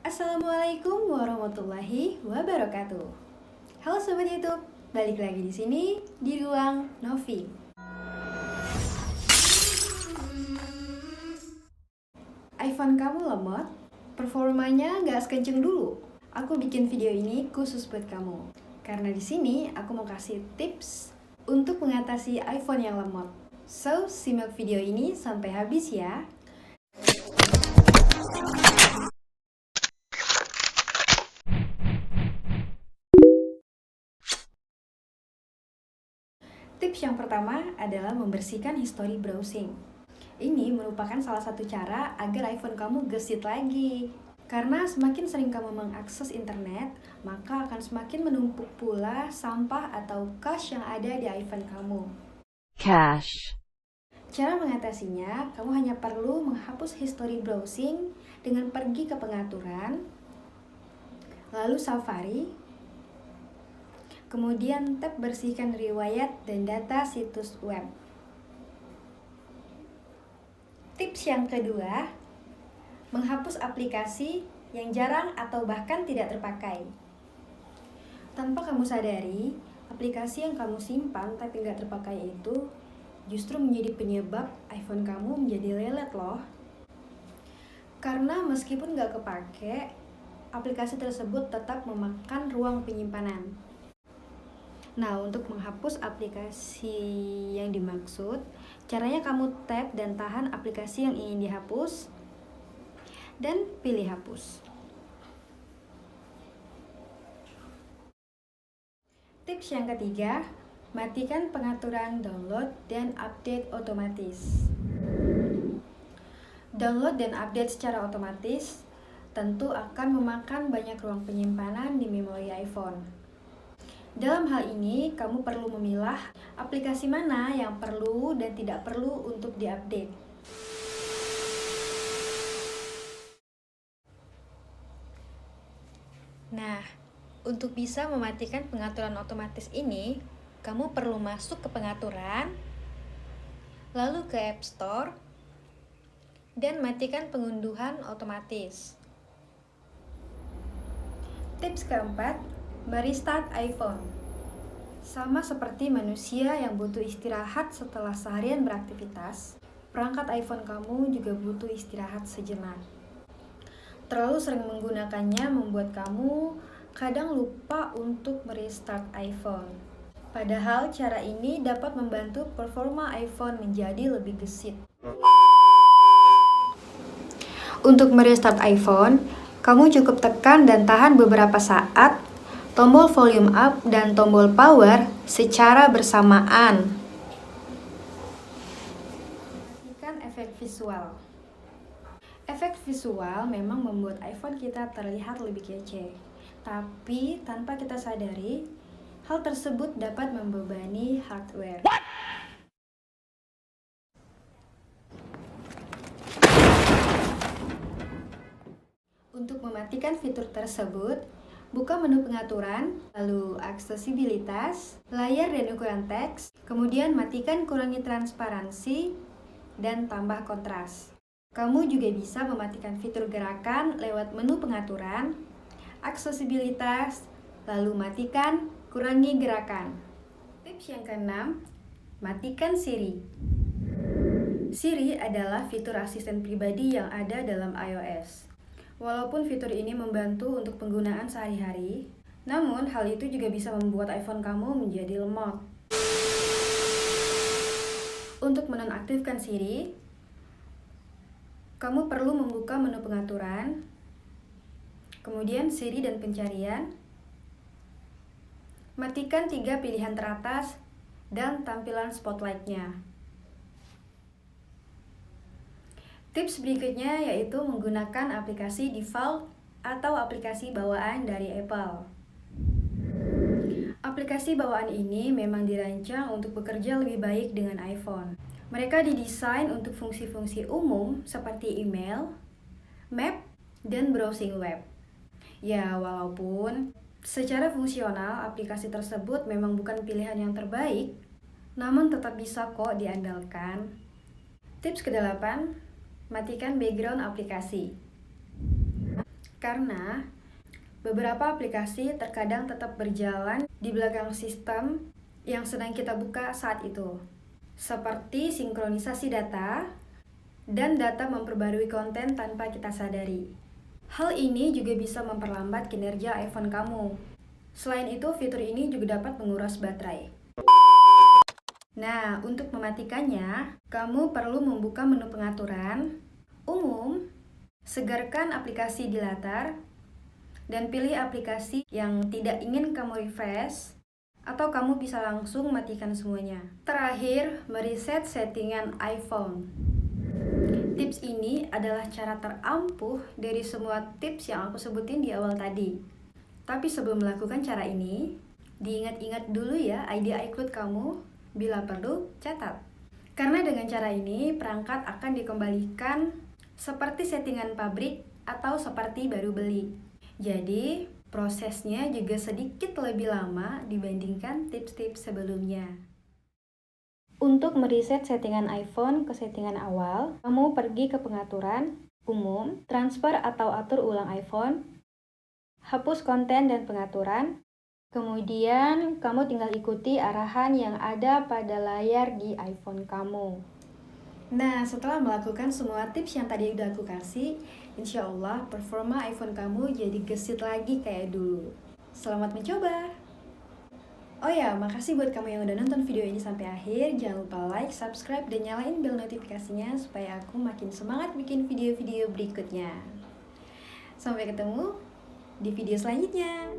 Assalamualaikum warahmatullahi wabarakatuh. Halo sobat YouTube, balik lagi di sini di ruang Novi. iPhone kamu lemot, performanya nggak sekenceng dulu. Aku bikin video ini khusus buat kamu, karena di sini aku mau kasih tips untuk mengatasi iPhone yang lemot. So, simak video ini sampai habis ya. Tips yang pertama adalah membersihkan histori browsing. Ini merupakan salah satu cara agar iPhone kamu gesit lagi. Karena semakin sering kamu mengakses internet, maka akan semakin menumpuk pula sampah atau cache yang ada di iPhone kamu. Cache. Cara mengatasinya, kamu hanya perlu menghapus histori browsing dengan pergi ke pengaturan, lalu Safari, kemudian tab bersihkan riwayat dan data situs web. Tips yang kedua, menghapus aplikasi yang jarang atau bahkan tidak terpakai. Tanpa kamu sadari, aplikasi yang kamu simpan tapi nggak terpakai itu justru menjadi penyebab iPhone kamu menjadi lelet loh. Karena meskipun nggak kepake, aplikasi tersebut tetap memakan ruang penyimpanan. Nah, untuk menghapus aplikasi yang dimaksud, caranya kamu tap dan tahan aplikasi yang ingin dihapus, dan pilih hapus. Tips yang ketiga, matikan pengaturan download dan update otomatis. Download dan update secara otomatis tentu akan memakan banyak ruang penyimpanan di memori iPhone. Dalam hal ini, kamu perlu memilah aplikasi mana yang perlu dan tidak perlu untuk diupdate. Nah, untuk bisa mematikan pengaturan otomatis ini, kamu perlu masuk ke pengaturan, lalu ke App Store, dan matikan pengunduhan otomatis. Tips keempat, merestart iPhone. Sama seperti manusia yang butuh istirahat setelah seharian beraktivitas, perangkat iPhone kamu juga butuh istirahat sejenak. Terlalu sering menggunakannya membuat kamu kadang lupa untuk merestart iPhone. Padahal cara ini dapat membantu performa iPhone menjadi lebih gesit. Untuk merestart iPhone, kamu cukup tekan dan tahan beberapa saat tombol volume up dan tombol power secara bersamaan. Matikan efek visual. Efek visual memang membuat iPhone kita terlihat lebih kece. Tapi tanpa kita sadari, hal tersebut dapat membebani hardware. Untuk mematikan fitur tersebut, buka menu pengaturan, lalu aksesibilitas, layar dan ukuran teks, kemudian matikan kurangi transparansi, dan tambah kontras. Kamu juga bisa mematikan fitur gerakan lewat menu pengaturan, aksesibilitas, lalu matikan kurangi gerakan. Tips yang keenam, matikan Siri. Siri adalah fitur asisten pribadi yang ada dalam iOS. Walaupun fitur ini membantu untuk penggunaan sehari-hari, namun hal itu juga bisa membuat iPhone kamu menjadi lemot. Untuk menonaktifkan Siri, kamu perlu membuka menu pengaturan, kemudian Siri dan pencarian, matikan 3 pilihan teratas, dan tampilan spotlight-nya. Tips berikutnya yaitu menggunakan aplikasi default atau aplikasi bawaan dari Apple. Aplikasi bawaan ini memang dirancang untuk bekerja lebih baik dengan iPhone. Mereka didesain untuk fungsi-fungsi umum seperti email, map, dan browsing web. Ya, walaupun secara fungsional aplikasi tersebut memang bukan pilihan yang terbaik, namun tetap bisa kok diandalkan. Tips ke-8, matikan background aplikasi. Karena beberapa aplikasi terkadang tetap berjalan di belakang sistem yang sedang kita buka saat itu, seperti sinkronisasi data dan data memperbarui konten tanpa kita sadari. Hal ini juga bisa memperlambat kinerja iPhone kamu. Selain itu, fitur ini juga dapat menguras baterai. Nah, untuk mematikannya, kamu perlu membuka menu pengaturan, umum, segarkan aplikasi di latar, dan pilih aplikasi yang tidak ingin kamu refresh, atau kamu bisa langsung matikan semuanya. Terakhir, mereset settingan iPhone. Tips ini adalah cara terampuh dari semua tips yang aku sebutin di awal tadi. Tapi sebelum melakukan cara ini, diingat-ingat dulu ya ID iCloud kamu, bila perlu catat. Karena dengan cara ini, perangkat akan dikembalikan seperti settingan pabrik atau seperti baru beli. Jadi, prosesnya juga sedikit lebih lama dibandingkan tips-tips sebelumnya. Untuk mereset settingan iPhone ke settingan awal, kamu pergi ke pengaturan, umum, transfer atau atur ulang iPhone, hapus konten dan pengaturan, kemudian kamu tinggal ikuti arahan yang ada pada layar di iPhone kamu. Nah, setelah melakukan semua tips yang tadi udah aku kasih, insya Allah performa iPhone kamu jadi gesit lagi kayak dulu. Selamat mencoba! Oh ya, makasih buat kamu yang udah nonton video ini sampai akhir. Jangan lupa like, subscribe, dan nyalain bel notifikasinya supaya aku makin semangat bikin video-video berikutnya. Sampai ketemu di video selanjutnya.